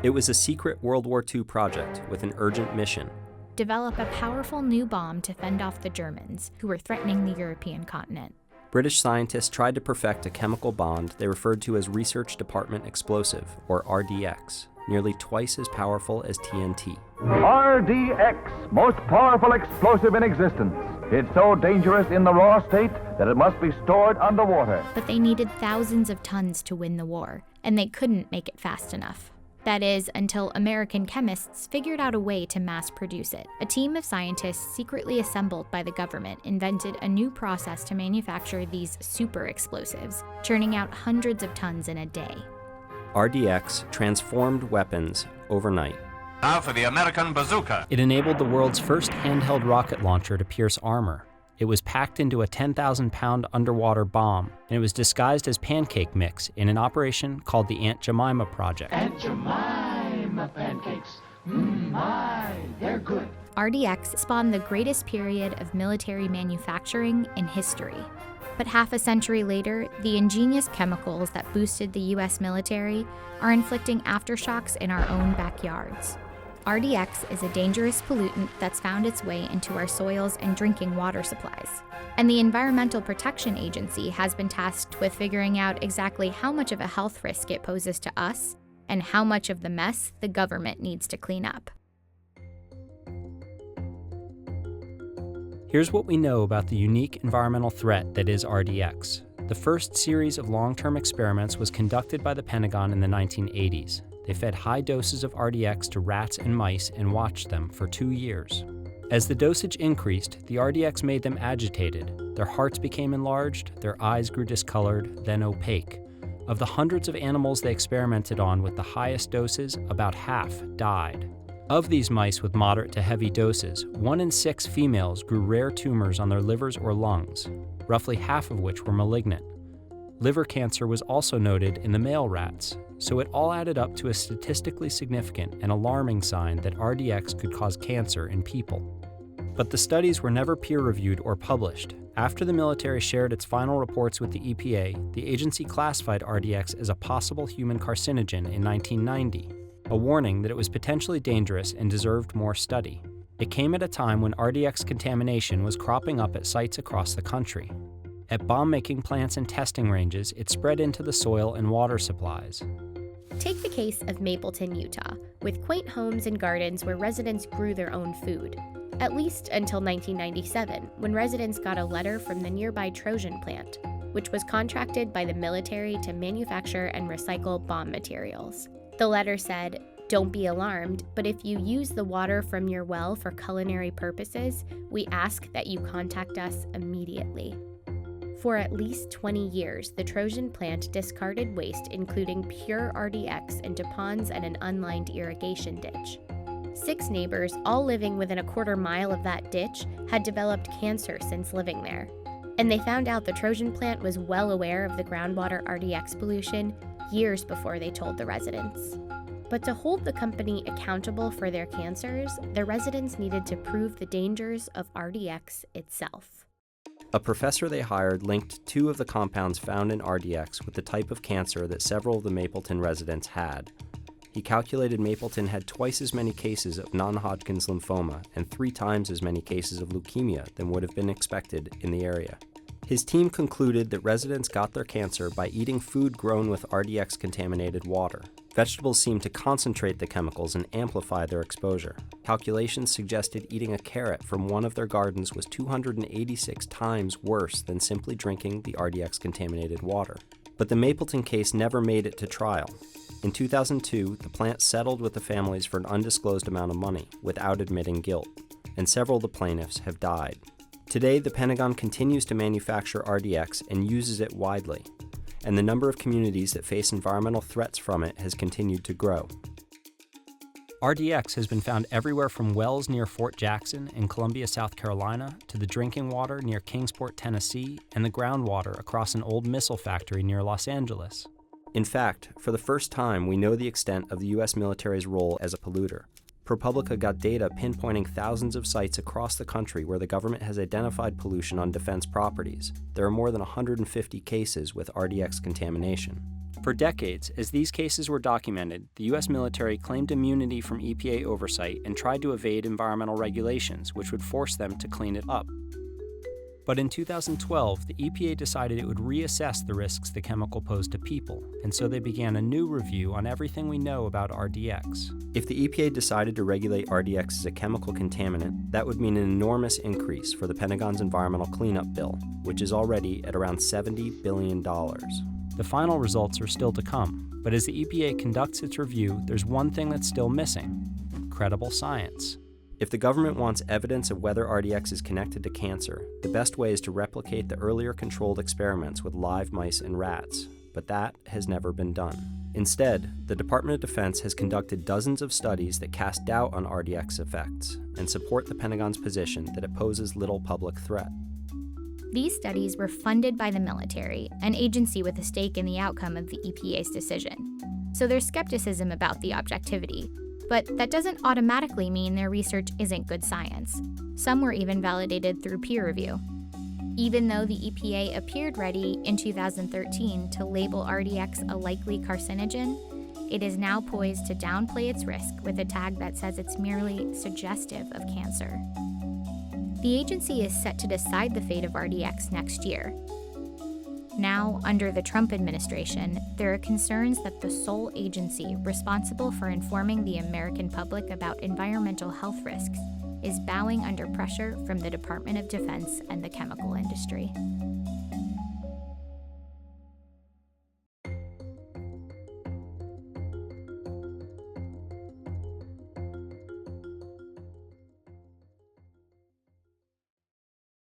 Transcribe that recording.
It was a secret World War II project with an urgent mission. Develop a powerful new bomb to fend off the Germans, who were threatening the European continent. British scientists tried to perfect a chemical bond they referred to as Research Department Explosive, or RDX, nearly twice as powerful as TNT. RDX, most powerful explosive in existence. It's so dangerous in the raw state that it must be stored underwater. But they needed thousands of tons to win the war, and they couldn't make it fast enough. That is, until American chemists figured out a way to mass produce it. A team of scientists secretly assembled by the government invented a new process to manufacture these super explosives, churning out hundreds of tons in a day. RDX transformed weapons overnight. Now for the American bazooka. It enabled the world's first handheld rocket launcher to pierce armor. It was packed into a 10,000-pound underwater bomb, and it was disguised as pancake mix in an operation called the Aunt Jemima Project. Aunt Jemima pancakes. My, they're good. RDX spawned the greatest period of military manufacturing in history. But half a century later, the ingenious chemicals that boosted the US military are inflicting aftershocks in our own backyards. RDX is a dangerous pollutant that's found its way into our soils and drinking water supplies. And the Environmental Protection Agency has been tasked with figuring out exactly how much of a health risk it poses to us and how much of the mess the government needs to clean up. Here's what we know about the unique environmental threat that is RDX. The first series of long-term experiments was conducted by the Pentagon in the 1980s. They fed high doses of RDX to rats and mice and watched them for 2 years. As the dosage increased, the RDX made them agitated. Their hearts became enlarged, their eyes grew discolored, then opaque. Of the hundreds of animals they experimented on with the highest doses, about half died. Of these mice with moderate to heavy doses, 1 in 6 females grew rare tumors on their livers or lungs, roughly half of which were malignant. Liver cancer was also noted in the male rats, so it all added up to a statistically significant and alarming sign that RDX could cause cancer in people. But the studies were never peer-reviewed or published. After the military shared its final reports with the EPA, the agency classified RDX as a possible human carcinogen in 1990, a warning that it was potentially dangerous and deserved more study. It came at a time when RDX contamination was cropping up at sites across the country. At bomb-making plants and testing ranges, it spread into the soil and water supplies. Take the case of Mapleton, Utah, with quaint homes and gardens where residents grew their own food. At least until 1997, when residents got a letter from the nearby Trojan plant, which was contracted by the military to manufacture and recycle bomb materials. The letter said, "Don't be alarmed, but if you use the water from your well for culinary purposes, we ask that you contact us immediately." For at least 20 years, the Trojan plant discarded waste, including pure RDX, into ponds and an unlined irrigation ditch. 6 neighbors, all living within a quarter mile of that ditch, had developed cancer since living there. And they found out the Trojan plant was well aware of the groundwater RDX pollution years before they told the residents. But to hold the company accountable for their cancers, the residents needed to prove the dangers of RDX itself. A professor they hired linked 2 of the compounds found in RDX with the type of cancer that several of the Mapleton residents had. He calculated Mapleton had twice as many cases of non-Hodgkin's lymphoma and 3 times as many cases of leukemia than would have been expected in the area. His team concluded that residents got their cancer by eating food grown with RDX-contaminated water. Vegetables seemed to concentrate the chemicals and amplify their exposure. Calculations suggested eating a carrot from one of their gardens was 286 times worse than simply drinking the RDX-contaminated water. But the Mapleton case never made it to trial. In 2002, the plant settled with the families for an undisclosed amount of money, without admitting guilt, and several of the plaintiffs have died. Today, the Pentagon continues to manufacture RDX and uses it widely, and the number of communities that face environmental threats from it has continued to grow. RDX has been found everywhere from wells near Fort Jackson in Columbia, South Carolina, to the drinking water near Kingsport, Tennessee, and the groundwater across an old missile factory near Los Angeles. In fact, for the first time, we know the extent of the U.S. military's role as a polluter. ProPublica got data pinpointing thousands of sites across the country where the government has identified pollution on defense properties. There are more than 150 cases with RDX contamination. For decades, as these cases were documented, the U.S. military claimed immunity from EPA oversight and tried to evade environmental regulations, which would force them to clean it up. But in 2012, the EPA decided it would reassess the risks the chemical posed to people, and so they began a new review on everything we know about RDX. If the EPA decided to regulate RDX as a chemical contaminant, that would mean an enormous increase for the Pentagon's environmental cleanup bill, which is already at around $70 billion. The final results are still to come, but as the EPA conducts its review, there's one thing that's still missing: credible science. If the government wants evidence of whether RDX is connected to cancer, the best way is to replicate the earlier controlled experiments with live mice and rats, but that has never been done. Instead, the Department of Defense has conducted dozens of studies that cast doubt on RDX effects and support the Pentagon's position that it poses little public threat. These studies were funded by the military, an agency with a stake in the outcome of the EPA's decision. So there's skepticism about the objectivity. But that doesn't automatically mean their research isn't good science. Some were even validated through peer review. Even though the EPA appeared ready in 2013 to label RDX a likely carcinogen, it is now poised to downplay its risk with a tag that says it's merely suggestive of cancer. The agency is set to decide the fate of RDX next year. Now, under the Trump administration, there are concerns that the sole agency responsible for informing the American public about environmental health risks is bowing under pressure from the Department of Defense and the chemical industry.